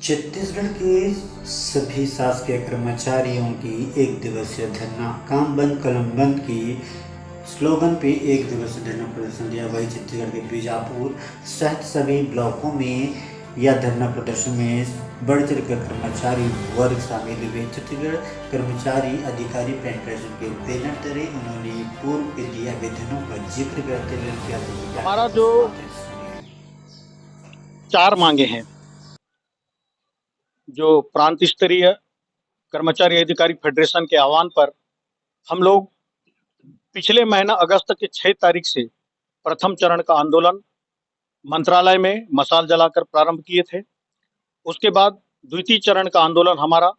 छत्तीसगढ़ के सभी शासकीय कर्मचारियों की एक दिवसीय धरना काम बंद कलम बंद की स्लोगन पे एक दिवसीय धरना प्रदर्शन दिया। वही छत्तीसगढ़ के बीजापुर सहित सभी ब्लॉकों में या धरना प्रदर्शन में बढ़ चढ़ कर कर्मचारी वर्ग शामिल हुए। छत्तीसगढ़ कर्मचारी अधिकारी फेडरेशन के बैनर तले उन्होंने पूर्व के दिए आवेदनों का जिक्र करते हुए हमारा जो 4 मांगे हैं जो प्रांत स्तरीय कर्मचारी अधिकारी फेडरेशन के आह्वान पर हम लोग पिछले महीना अगस्त के 6 तारीख से प्रथम चरण का आंदोलन मंत्रालय में मशाल जलाकर प्रारंभ किए थे। उसके बाद द्वितीय चरण का आंदोलन हमारा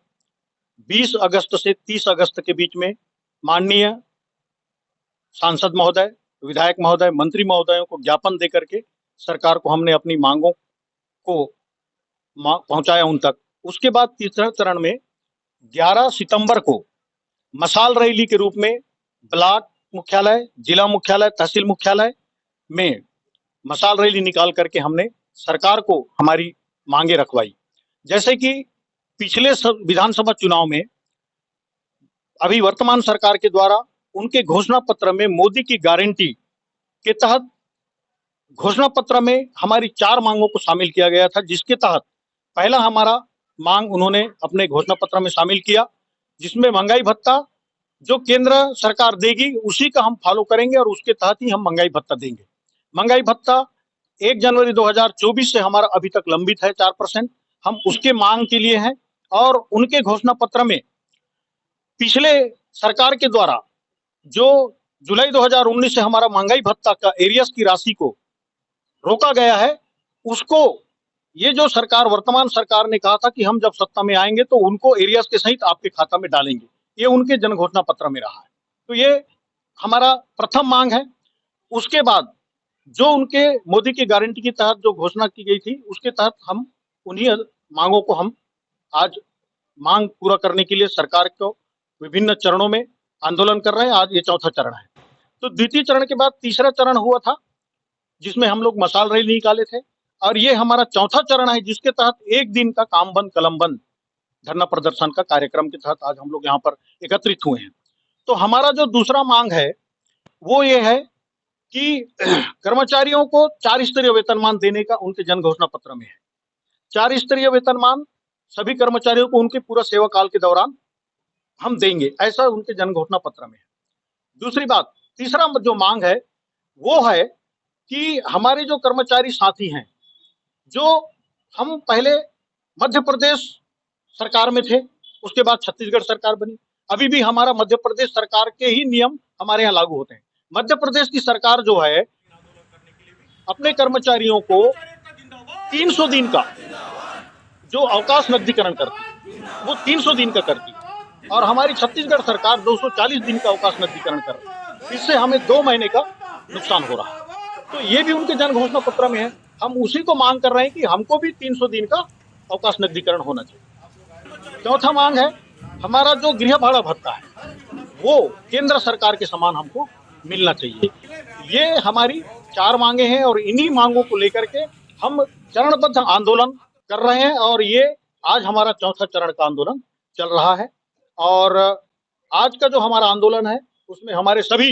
20 अगस्त से 30 अगस्त के बीच में माननीय सांसद महोदय, विधायक महोदय, मंत्री महोदयों को ज्ञापन दे करके सरकार को हमने अपनी मांगों को पहुंचाया उन तक। उसके बाद तीसरा चरण में 11 सितंबर को मशाल रैली के रूप में ब्लॉक मुख्यालय, जिला मुख्यालय, तहसील मुख्यालय में मशाल रैली निकाल करके हमने सरकार को हमारी मांगे रखवाई। जैसे कि पिछले विधानसभा चुनाव में अभी वर्तमान सरकार के द्वारा उनके घोषणा पत्र में मोदी की गारंटी के तहत घोषणा पत्र में हमारी 4 मांगों को शामिल किया गया था, जिसके तहत पहला हमारा मांग उन्होंने अपने घोषणा पत्र में शामिल किया, जिसमें महंगाई भत्ता जो केंद्र सरकार देगी उसी का हम फॉलो करेंगे और उसके तहत ही हम महंगाई भत्ता देंगे। महंगाई भत्ता 1 जनवरी 2024 से हमारा अभी तक लंबित है 4%, हम उसके मांग के लिए हैं। और उनके घोषणा पत्र में पिछले सरकार के द्वारा जो जुलाई 2019 से हमारा महंगाई भत्ता का एरियर्स की राशि को रोका गया है, उसको ये जो सरकार वर्तमान सरकार ने कहा था कि हम जब सत्ता में आएंगे तो उनको एरियर्स के सहित आपके खाता में डालेंगे, ये उनके जन घोषणा पत्र में रहा है। तो ये हमारा प्रथम मांग है। उसके बाद जो उनके मोदी की गारंटी के तहत जो घोषणा की गई थी उसके तहत हम उन्हीं मांगों को हम आज मांग पूरा करने के लिए सरकार को विभिन्न चरणों में आंदोलन कर रहे हैं। आज ये चौथा चरण है। तो द्वितीय चरण के बाद तीसरा चरण हुआ था जिसमें हम लोग मशाल रैली निकाले थे, और ये हमारा चौथा चरण है जिसके तहत एक दिन का काम बंद कलम बंद धरना प्रदर्शन का कार्यक्रम के तहत आज हम लोग यहाँ पर एकत्रित हुए हैं। तो हमारा जो दूसरा मांग है वो ये है कि कर्मचारियों को 4 स्तरीय वेतनमान देने का उनके जन घोषणा पत्र में है। 4 स्तरीय वेतनमान सभी कर्मचारियों को उनके पूरा सेवा काल के दौरान हम देंगे, ऐसा उनके जन घोषणा पत्र में है। दूसरी बात, तीसरा जो मांग है वो है कि हमारे जो कर्मचारी साथी हैं, जो हम पहले मध्य प्रदेश सरकार में थे, उसके बाद छत्तीसगढ़ सरकार बनी, अभी भी हमारा मध्य प्रदेश सरकार के ही नियम हमारे यहाँ लागू होते हैं। मध्य प्रदेश की सरकार जो है अपने कर्मचारियों को 300 दिन का जो अवकाश नकदीकरण करती वो 300 दिन का करती, और हमारी छत्तीसगढ़ सरकार 240 दिन का अवकाश नकदीकरण कर रही है। इससे हमें 2 महीने का नुकसान हो रहा है। तो ये भी उनके जन घोषणा पत्र में है। हम उसी को मांग कर रहे हैं कि हमको भी 300 दिन का अवकाश नकदीकरण होना चाहिए। चौथा मांग है हमारा जो गृह भाड़ा भत्ता है वो केंद्र सरकार के समान हमको मिलना चाहिए। ये हमारी 4 मांगे हैं और इन्हीं मांगों को लेकर के हम चरणबद्ध आंदोलन कर रहे हैं, और ये आज हमारा चौथा चरण का आंदोलन चल रहा है। और आज का जो हमारा आंदोलन है उसमें हमारे सभी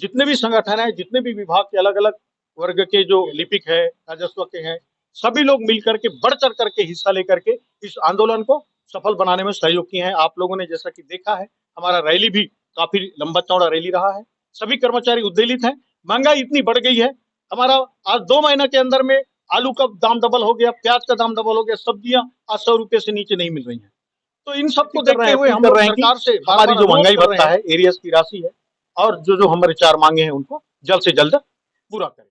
जितने भी संगठन हैं, जितने भी विभाग के अलग अलग वर्ग के जो लिपिक है, राजस्व के हैं, सभी लोग मिलकर के बढ़ चढ़ करके हिस्सा लेकर के इस आंदोलन को सफल बनाने में सहयोग किए हैं। आप लोगों ने जैसा कि देखा है हमारा रैली भी काफी लंबा चौड़ा रैली रहा है। सभी कर्मचारी उद्वेलित हैं। महंगाई इतनी बढ़ गई है, हमारा आज 2 महीने के अंदर में आलू का दाम डबल हो गया, प्याज का दाम डबल हो गया, सब्जियां आज 100 रुपए से नीचे नहीं मिल रही हैं। तो इन सबको देखते हुए हम सरकार से हमारी जो महंगाई भत्ता है, एरियर्स की राशि है, और जो हमारे 4 मांगे हैं उनको जल्द से जल्द पूरा करें।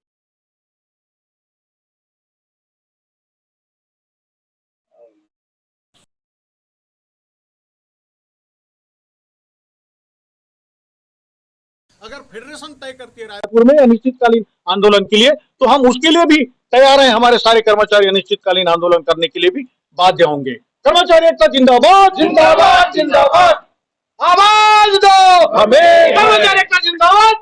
अगर फेडरेशन तय करती है रायपुर में अनिश्चितकालीन आंदोलन के लिए, तो हम उसके लिए भी तैयार हैं। हमारे सारे कर्मचारी अनिश्चितकालीन आंदोलन करने के लिए भी बाध्य होंगे। कर्मचारी एकता जिंदाबाद, जिंदाबाद, जिंदाबाद। आवाज दो हमें, कर्मचारी एकता जिंदाबाद,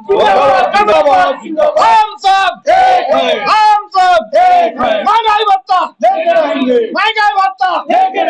जिंदाबाद, जिंदाबाद। हम सब एक हैं, हम सब एक हैं। महंगाई भत्ता देते रहेंगे, महंगाई भत्ता लेके